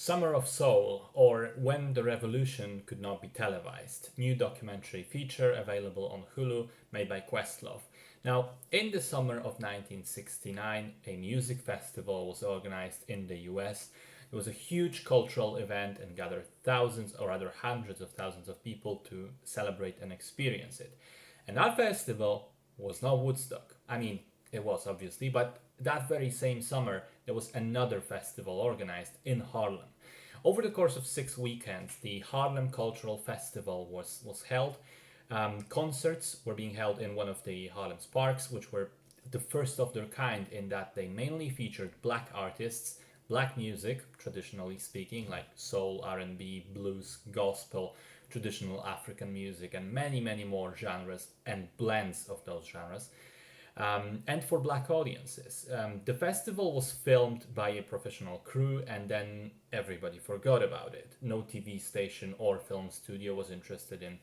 Summer of Soul, or When the Revolution Could Not Be Televised, new documentary feature available on Hulu, made by Questlove. Now, in the summer of 1969, a music festival was organized in the US. It was a huge cultural event and gathered thousands, or rather hundreds of thousands of people to celebrate and experience it. And that festival was not Woodstock. I mean, it was obviously, but that very same summer there was another festival organized in Harlem. Over the course of 6 weekends, the Harlem Cultural Festival was held. Concerts were being held in one of the Harlem's parks, which were the first of their kind in that they mainly featured black artists, black music, traditionally speaking, like soul, R&B, blues, gospel, traditional African music, and many, many more genres and blends of those genres. And for black audiences. The festival was filmed by a professional crew, and then everybody forgot about it. No TV station or film studio was interested in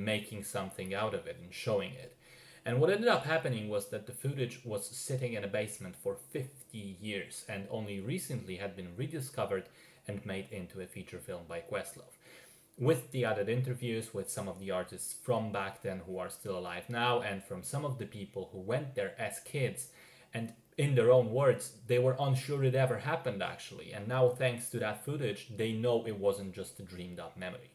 making something out of it and showing it. And what ended up happening was that the footage was sitting in a basement for 50 years and only recently had been rediscovered and made into a feature film by Questlove, with the added interviews with some of the artists from back then who are still alive now, and from some of the people who went there as kids. And in their own words, they were unsure it ever happened actually. And now, thanks to that footage, they know it wasn't just a dreamed up memory.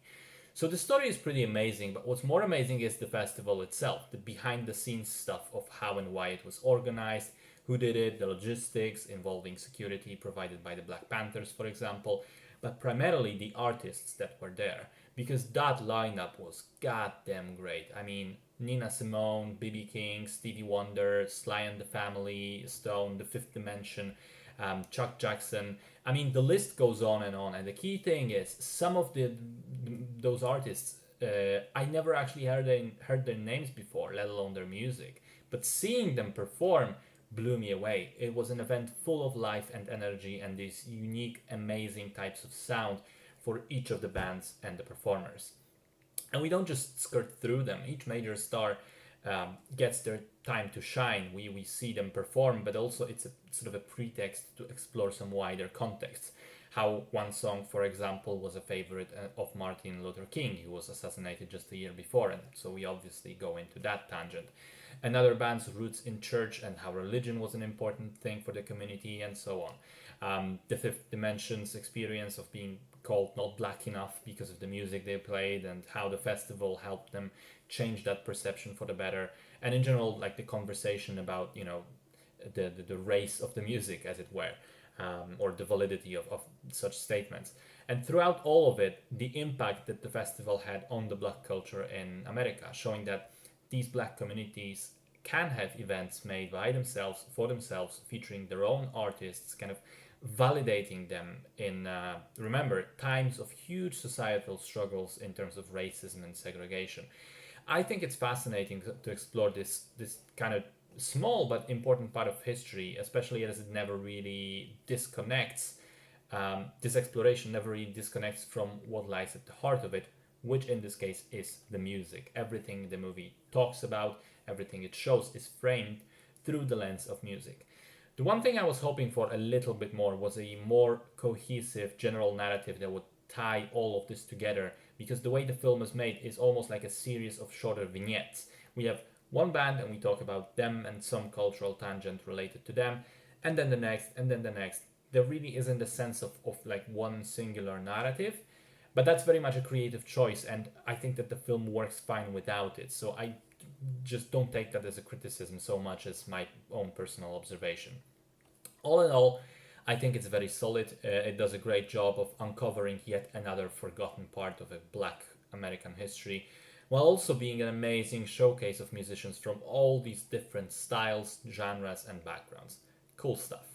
So the story is pretty amazing, but what's more amazing is the festival itself, the behind the scenes stuff of how and why it was organized, who did it, the logistics involving security provided by the Black Panthers, for example, but primarily the artists that were there, because that lineup was goddamn great. I mean, Nina Simone, B.B. King, Stevie Wonder, Sly and the Family Stone, The Fifth Dimension, Chuck Jackson. I mean, the list goes on, and the key thing is some of those artists I never actually heard their names before, let alone their music. But seeing them perform blew me away. It was an event full of life and energy and these unique, amazing types of sound for each of the bands and the performers. And we don't just skirt through them. Each major star gets their time to shine. We see them perform, but also it's a sort of a pretext to explore some wider contexts. How one song, for example, was a favorite of Martin Luther King, who was assassinated just a year before, and so we obviously go into that tangent. Another band's roots in church and how religion was an important thing for the community, and so on. The Fifth Dimension's experience of being called not black enough because of the music they played, and how the festival helped them change that perception for the better. And in general, like the conversation about, the race of the music, as it were, or the validity of such statements. And throughout all of it, the impact that the festival had on the black culture in America, showing that these black communities can have events made by themselves, for themselves, featuring their own artists, kind of validating them in, remember, times of huge societal struggles in terms of racism and segregation. I think it's fascinating to explore this kind of small but important part of history, especially as it never really disconnects. This exploration never really disconnects from what lies at the heart of it, which in this case is the music. Everything the movie talks about, everything it shows is framed through the lens of music. The one thing I was hoping for a little bit more was a more cohesive general narrative that would tie all of this together, because the way the film is made is almost like a series of shorter vignettes. We have one band and we talk about them and some cultural tangent related to them, and then the next, and then the next. There really isn't a sense of like one singular narrative, but that's very much a creative choice, and I think that the film works fine without it. So I just don't take that as a criticism so much as my own personal observation. All in all, I think it's very solid. It does a great job of uncovering yet another forgotten part of a black American history, while also being an amazing showcase of musicians from all these different styles, genres, and backgrounds. Cool stuff.